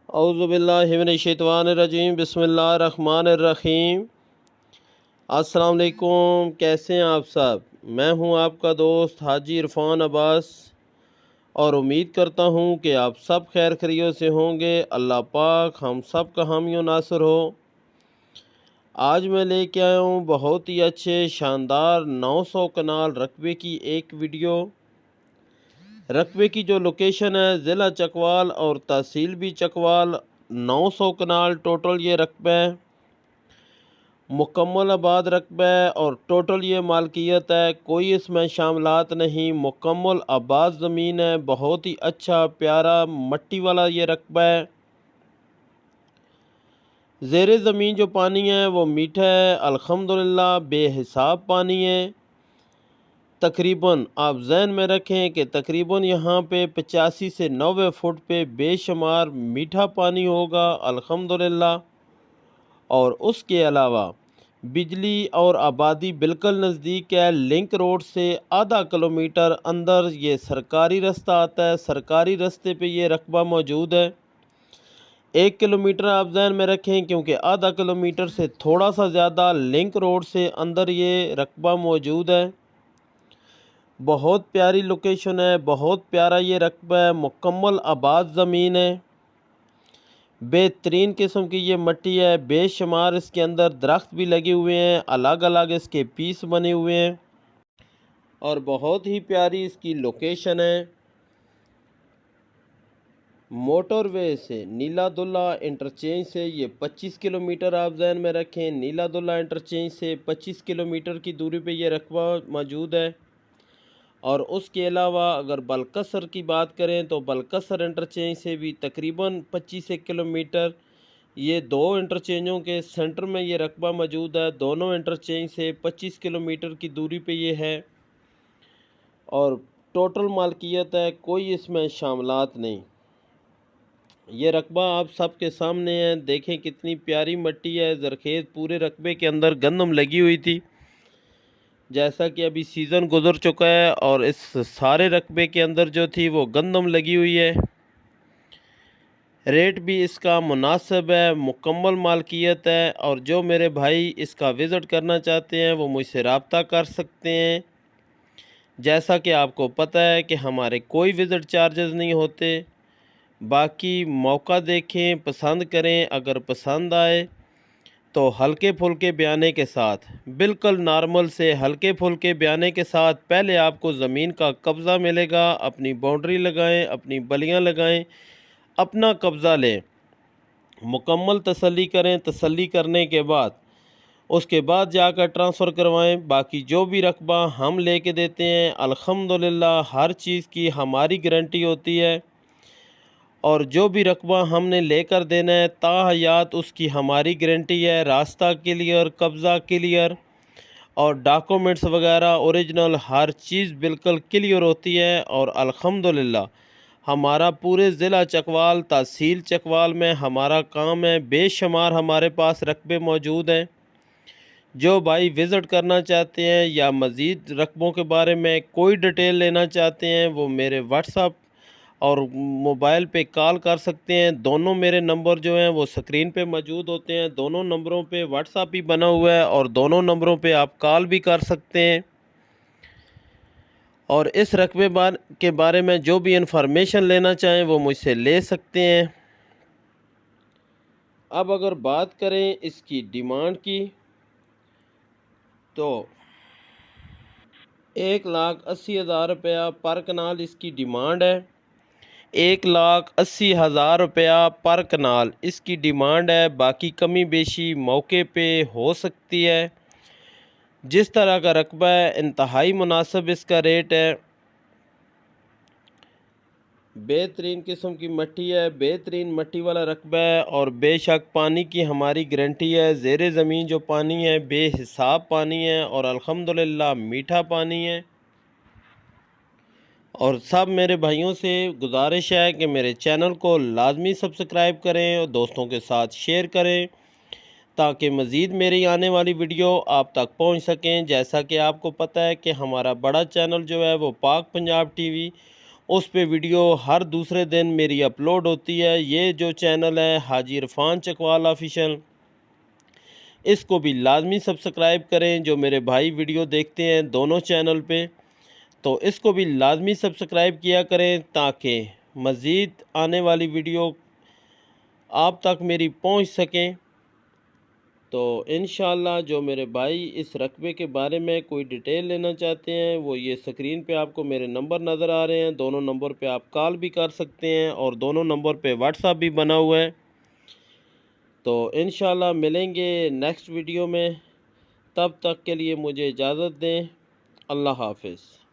औज़ुबिल्लाहिमिनश्शैतानिर्रजीम बिस्मिल्लाहिर्रहमानिर्रहीम। अस्सलाम वालेकुम, कैसे हैं आप सब। मैं हूं आपका दोस्त हाजी इरफान अब्बास और उम्मीद करता हूं कि आप सब खैर खैरियत से होंगे। अल्लाह पाक हम सब का हामी व नासिर हो। आज मैं लेके आया हूं बहुत ही अच्छे शानदार 900 कनाल रकबे की एक वीडियो। रकबे की जो लोकेशन है ज़िला चकवाल और तहसील भी चकवाल। 900 कनाल टोटल ये रकबा है, मुकम्मल आबाद रकबा है और टोटल ये मालकियत है, कोई इसमें शामिलात नहीं, मुकम्मल आबाद ज़मीन है। बहुत ही अच्छा प्यारा मट्टी वाला ये रकबा है। ज़ेरे ज़मीन जो पानी है वो मीठा है अल्हम्दुलिल्लाह, बेहिसाब पानी है। तकरीबन आप जहन में रखें कि तकरीबन यहाँ पे 85 से 90 फुट पे बेशुमार मीठा पानी होगा अल्हम्दुलिल्लाह। और उसके अलावा बिजली और आबादी बिल्कुल नज़दीक है। लिंक रोड से आधा किलोमीटर अंदर ये सरकारी रास्ता आता है। सरकारी रास्ते पे ये रकबा मौजूद है। 1 किलोमीटर आप जहन में रखें, क्योंकि आधा किलोमीटर से थोड़ा सा ज़्यादा लिंक रोड से अंदर ये रकबा मौजूद है। बहुत प्यारी लोकेशन है, बहुत प्यारा ये रकबा है, मुकम्मल आबाद ज़मीन है। बेहतरीन किस्म की ये मट्टी है, बेशुमार इसके अंदर दरख्त भी लगे हुए हैं, अलग अलग इसके पीस बने हुए हैं और बहुत ही प्यारी इसकी लोकेशन है। मोटरवे से नीलादुल्ला इंटरचेंज से ये 25 किलोमीटर आप जहन में रखें। नीलादुल्ला इंटरचेंज से 25 किलोमीटर की दूरी पे ये रकबा मौजूद है। और उसके अलावा अगर बलकसर की बात करें तो बलकसर इंटरचेंज से भी तकरीबन 25 किलोमीटर, ये दो इंटरचेंजों के सेंटर में ये रकबा मौजूद है। दोनों इंटरचेंज से 25 किलोमीटर की दूरी पे ये है और टोटल मालकियत है, कोई इसमें शामिलात नहीं। ये रकबा आप सबके सामने है, देखें कितनी प्यारी मिट्टी है, ज़रखेज़ पूरे रकबे के अंदर गंदम लगी हुई थी। जैसा कि अभी सीज़न गुज़र चुका है और इस सारे रकबे के अंदर जो थी वो गंदम लगी हुई है। रेट भी इसका मुनासिब है, मुकम्मल मालकियत है। और जो मेरे भाई इसका विज़िट करना चाहते हैं वो मुझसे रब्ता कर सकते हैं। जैसा कि आपको पता है कि हमारे कोई विज़िट चार्जेस नहीं होते। बाकी मौका देखें, पसंद करें, अगर पसंद आए तो हल्के फुल्के बयाने के साथ, बिल्कुल नॉर्मल से हल्के फुल्के बयाने के साथ पहले आपको ज़मीन का कब्ज़ा मिलेगा। अपनी बाउंड्री लगाएं, अपनी बलियां लगाएं, अपना कब्ज़ा लें, मुकम्मल तसल्ली करें। तसल्ली करने के बाद उसके बाद जाकर ट्रांसफ़र करवाएं। बाकी जो भी रकबा हम लेके देते हैं अल्हम्दुलिल्लाह हर चीज़ की हमारी गारंटी होती है और जो भी रकबा हमने लेकर देना है ताहयात उसकी हमारी गारंटी है। रास्ता क्लियर, कब्ज़ा क्लियर और डॉक्यूमेंट्स वगैरह ओरिजिनल, हर चीज़ बिल्कुल क्लियर होती है। और अल्हम्दुलिल्लाह हमारा पूरे ज़िला चकवाल, तहसील चकवाल में हमारा काम है। बेशुमार हमारे पास रकबे मौजूद हैं। जो भाई विज़िट करना चाहते हैं या मज़ीद रकबों के बारे में कोई डिटेल लेना चाहते हैं वो मेरे व्हाट्सअप और मोबाइल पे कॉल कर सकते हैं। दोनों मेरे नंबर जो हैं वो स्क्रीन पे मौजूद होते हैं। दोनों नंबरों पे व्हाट्सअप भी बना हुआ है और दोनों नंबरों पे आप कॉल भी कर सकते हैं। और इस रकबे के बारे में जो भी इंफॉर्मेशन लेना चाहें वो मुझसे ले सकते हैं। अब अगर बात करें इसकी डिमांड की तो 1,80,000 रुपया पर कनाल इसकी डिमांड है। 1,80,000 रुपया पर कनाल इसकी डिमांड है। बाकी कमी बेशी मौके पे हो सकती है। जिस तरह का रकबा है इंतहाई मुनासिब इसका रेट है। बेहतरीन किस्म की मट्टी है, बेहतरीन मट्टी वाला रकबा है और बेशक पानी की हमारी गारंटी है। ज़ेरे ज़मीन जो पानी है बेहिसाब पानी है और अल्हम्दुलिल्लाह मीठा पानी है। और सब मेरे भाइयों से गुजारिश है कि मेरे चैनल को लाजमी सब्सक्राइब करें और दोस्तों के साथ शेयर करें ताकि मज़ीद मेरी आने वाली वीडियो आप तक पहुंच सकें। जैसा कि आपको पता है कि हमारा बड़ा चैनल जो है वो पाक पंजाब टीवी उस पे वीडियो हर दूसरे दिन मेरी अपलोड होती है। ये जो चैनल है हाजी इरफान चकवाल ऑफिशियल, इसको भी लाजमी सब्सक्राइब करें। जो मेरे भाई वीडियो देखते हैं दोनों चैनल पे, तो इसको भी लाजमी सब्सक्राइब किया करें ताकि मज़ीद आने वाली वीडियो आप तक मेरी पहुंच सकें। तो इंशाअल्लाह जो मेरे भाई इस रकबे के बारे में कोई डिटेल लेना चाहते हैं, वो ये स्क्रीन पे आपको मेरे नंबर नज़र आ रहे हैं। दोनों नंबर पे आप कॉल भी कर सकते हैं और दोनों नंबर पे व्हाट्सएप भी बना हुआ है। तो इंशाअल्लाह मिलेंगे नेक्स्ट वीडियो में। तब तक के लिए मुझे इजाज़त दें। अल्लाह हाफ़िज़।